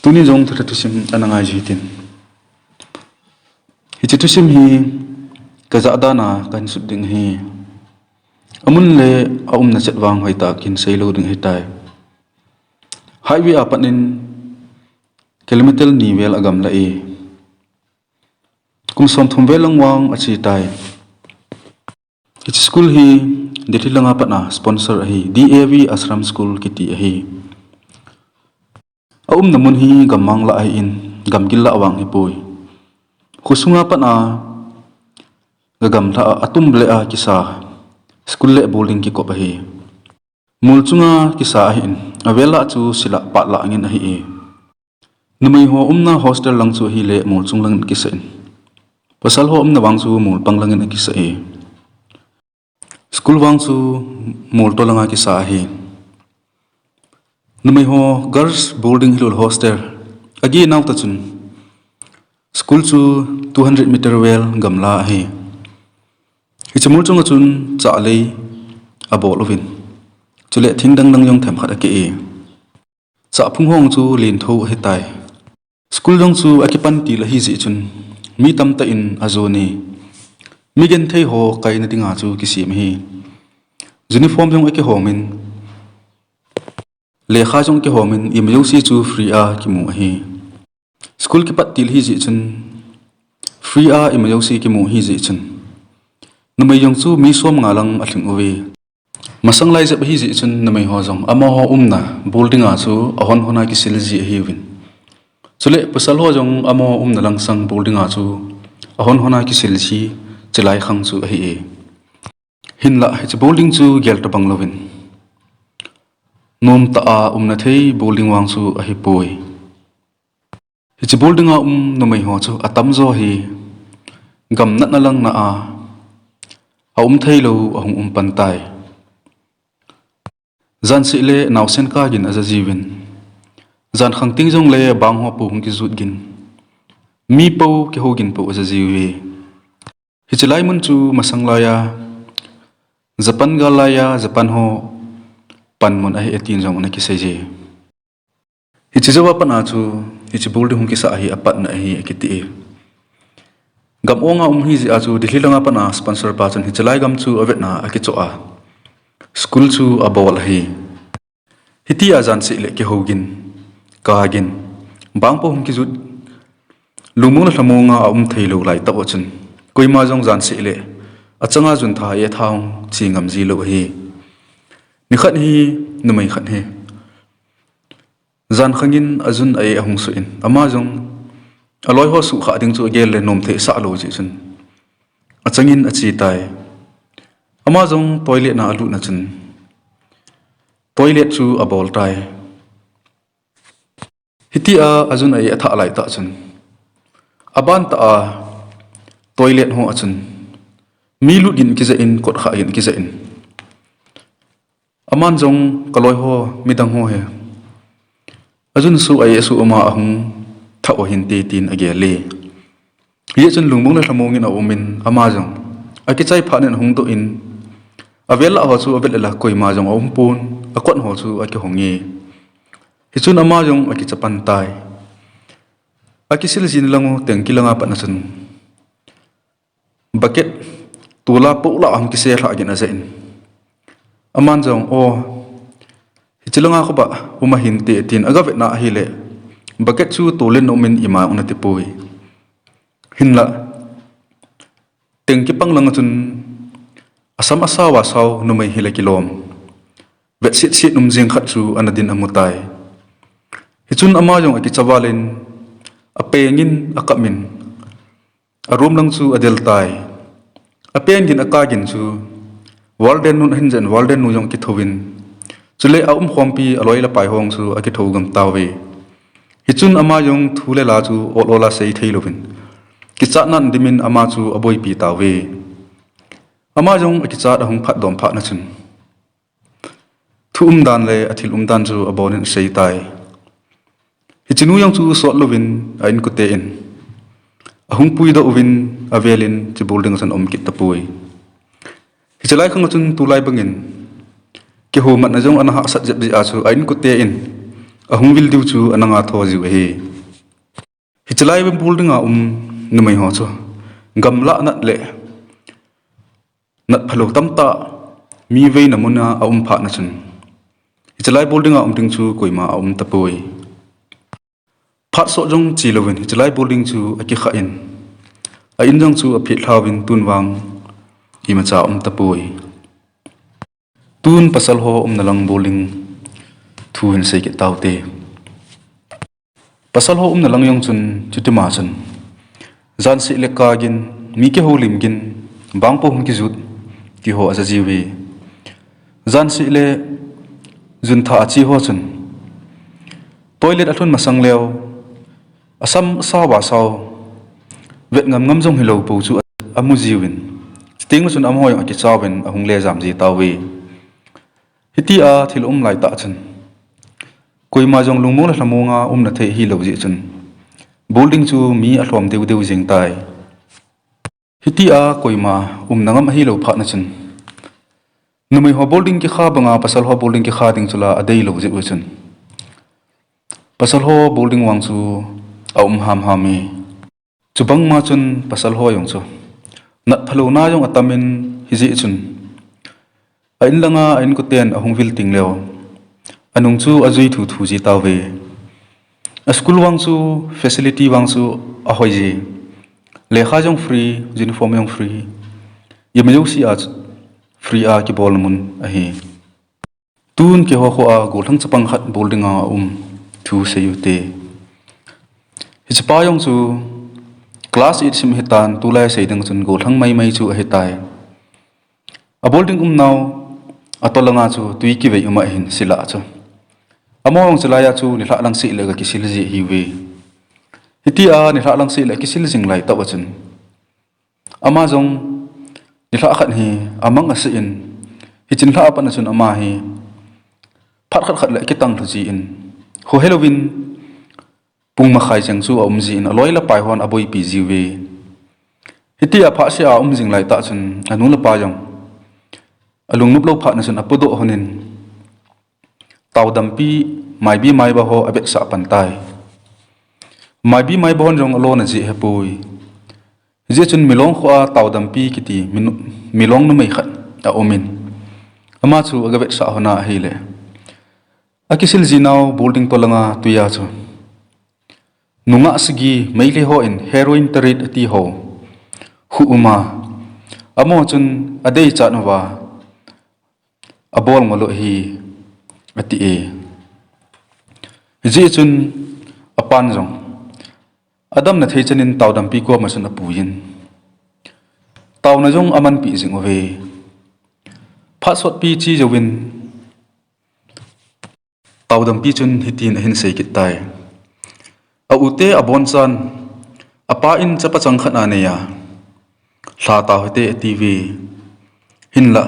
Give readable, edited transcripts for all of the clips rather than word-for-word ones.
Tuni jong thara Thusim anangai jitin. Hichi Thusim hi kazadana kan suding hi. Amun le na chetwang hoita kin seilo ding hitai. Highway apanin kilometer ni wel agam la e. Kum som thum velang wang achi tai. Hichi school hi dethilanga patna sponsor hi DAV Ashram School kiti hi. Namun hi gamang la in gamgil la awang hi pui. Khusunga patna gagam la atum ble a kisa school le bowling ki ko bahi. Mulchunga kisa hin awela chu sila patla angin hi e. Numai ho na hostel lang chu hi le mulchung lang kisa in. Pasal ho na wang chu mul pang lang in kisa e. School wang chu mul to langa kisa hi. Numai ho girls boarding hilul hostel agi naw ta chun school chu 200 meter well gamla hi hichmul chung chun cha lei abo lovin chule thingdang nang yong tham khat ake e cha phung hong chu lin tho he tai school jong chu akipan ti la hi ji chun mi tam ta in azoni mi gen thei ho kai na tinga chu kisim hi uniform jong ake homin lekha jong ke homin imyo si chu free a ki mu hi school ki pat til hi ji chun free a imyo si ki mu hi ji chun numai jong chu mi som ngalang athing uwe masang lai jab hi ji chun numai ho jong amo ho na boardinga chu ahon hona ki sil ji hi win chule pasal ho jong amo na lang sang boardinga chu ahon hona ki sil ji chilai khang chu hi e hinla hi boarding chu gel ta bang lovin nom ta a na thei boarding wang chu a hi poi hi boarding a numai ho chu atam zo hi gam nat na lang na a thei lo ahung pan tai zan si le naw sen ka gin aza jiwin zan khang ting jong le bang ho pu hung ki zut gin mi po ki ho gin po aza jiwi hi chilai mun chu masang la ya japan ga la ya japan ho pan mon ai etin jong na ki seje hi chijawa pana chu hi chibuldi hung ki sa hi apat na hi kiti e gam onga hi ji a chu dihilanga pana sponsor pa chan hi chalai gam chu avet na akicho a school chu abol hi hiti azan si le ki hogin kagin bang po hung ki jut lumung la thamonga theilo lai ta ochun koima jong jan si le achanga jun tha ye thang chingam ji lo hi ni khat hi numai khat he zan khangin azun ai ahung su in ama jong aloi ho su kha ding chu gel le nom the sa lo ji chun achangin achi tai ama jong toilet na alu na chun toilet chu abol tai hiti a azun ai atha lai ta chun aban ta a toilet ho achun mi lu din ki za in kot kha in ki za in aman jong kaloi ho midang ho he azun su ai su ama ahung tha o hin te tin agele ye chun lungmong la thamong in aumin ama jong akichai phanen hung to in avela ho chu avel la koima jong pun akon ho chu aki hongi hi chun ama jong aki chapan tai akisil jin lango tengki langa pa na chun bucket tula pula ang ki se ra gin azain aman jong hichilanga ko ba uma hinte tin agavet na hile bucket chu tolen omin ima unati pui hinla tengki pang lang chun asam asawa saw numai hile kilom vet sit num jeng khat chu anadin amutai hichun ama jong aki chawalin apengin akamin arum lang chu adel tai apengin akagin chu walden nun hinjan walden nu yong ki thowin chule khompi aloi la pai hong chu aki thogam tawe hichun ama yong thule la chu olola sei theilovin ki cha nan dimin ama chu aboi pi tawe ama yong aki cha da hong phat dom pha na chun thu dan le athil dan chu abonin sei tai hichinu yong chu so lovin ain ku te in ahung pui da uvin avelin chi building san kit tapui hichalai khang chun tulai bangin ki ho mat na jong ana ha sat jeb ji a chu ain ku te in ahung vil diu chu ananga tho jiu he hichalai bem Boardinga numai ho chu gamla nat le nat phalo tamta mi vei namuna pha na chun hichalai Boardinga ting chu koima tapoi phat so jong chi lovin hichalai Boarding chu aki kha in a in jong chu a phit thlawin tunwang ima cha tapoi tun pasal ho nalang Boarding thu hin sei ke taute pasal ho nalang yong chun chutima chun zan si le ka gin mi ke ho lim gin bang po hun ki zut ki ho aza jiwi zan si le jun tha chi ho chun toilet athun masang leo asam sa wa saw vet ngam jong hilo po chu amu jiwin ting chun am hoi aki chawin ahung le jam ji tawi hiti a thil lai ta chun koima jong lungmong la hlamonga na the hi lo ji chun Boarding chu mi a hlom deu jing tai hiti a koima nangam hi lo pha na chun numai ho Boarding ki kha banga pasal ho Boarding ki kha ding chula adei lo ji chun pasal ho Boarding wang chu ham mi chubang ma chun pasal ho yong chu nat phalo na yong atamin hi ji chun ain langa ain ko ten ahung vil ting leo anung chu azui thu ji tawe a school wang chu facility wang chu a hoi ji lekha jong free uniform jong free yemayo si a free a ki bol mun a hi tun ke ho a gol thang chapang khat Boardinga thu seyute hichpa yong chu class 8 sim hitan tulai seidang chun gol thang mai chu a hitai a Boarding now atolanga chu tuiki ve uma hin sila chu among chalaya chu ni hla lang si le ga kisil ji hiwe hiti a ni hla lang si le kisil jing lai ta wachun ama jong ni hla khat hi amang a in hichin hla pa na chun ama hi phat khat le kitang thu ji in ho Halloween pung ma khai jang chu ji in aloi la pai hon aboi pi jiwe hiti a pha sia jing lai ta chun anu la pa jong alung nup lo pha na chun apodo honin tau dampi mai bi mai ba ho abek sa pantai mai bi mai bon jong alo na ji hepui je chun milong kho tau dampi kiti milong nu mai khat a omin ama chu agabek sa hona hile akisil jinau Boarding tolanga tuya chu nunga sigi meile ho in heroin tarit ati ho hu uma amo chun adei cha nawa abol ngolo hi ati e ji chun apan jong adam na thei chanin tau dam pi ko ma sun apuin tau na jong aman pi jing ove pha sot pi chi jowin tau dam pi chun hitin hin sei kit tai a ute abon chan apa in chapa chang khana ne ya hla ta hote tv hinla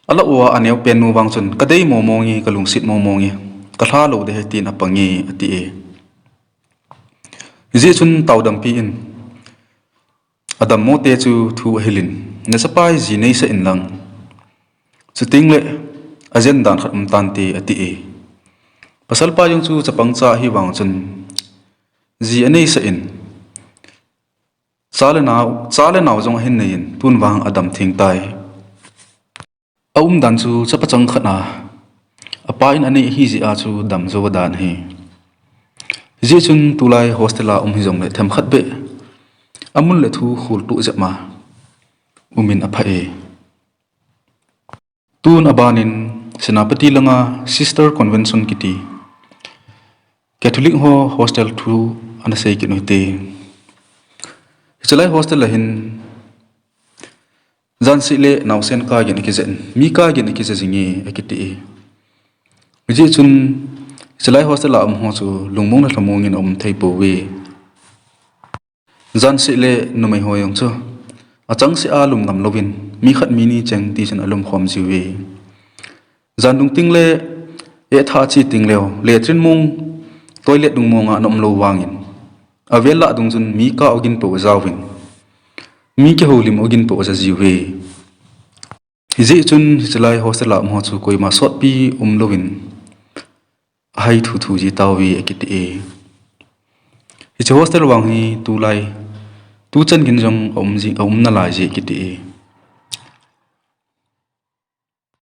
ala uwa aneu pen nu wang chun kadei momongi kalung sit momongi kahla lo de hetin apangi ati e ji chun tawdam pi in adam mo te chu thu helin na sapai ji nei sa in lang chuting le ajen dan khat tan te ati e pasal pa yung chu chapang cha hi wang chun ji anei sa in chale naw jong hin nei in tun wang adam thing tai dan chu chapachang khana apa in ani hi ji a chu dam zo dan hi ji chun tulai hostela hijong le them khat be amun le thu khul tu jama umin apha e tun abanin senapati langa sister convention kiti Catholic ho hostel thu ana sei ki noite chalai hostel la hin zan si le nausen ka gen ki zen mi ka gen ki zingi akiti ji chun chalai hostel la ho chu lungmong na thamong in thei po we zan si le numai ho yong chu achang si alum ngam lovin mi khat mini cheng ti chen alum khom ji we zan dung ting le e tha chi ting leo le trin mung toilet dung monga nom lo wangin avela dung chun mi ka ogin po zawin mi ke holim ogin po za jiwe hi ji chun chalai hostel la mo chu koima sot pi lovin hay thu thu ji tawi ekiti e hi chu hostel wang hi tu lai tu chen gin jong om na lai ji ekiti e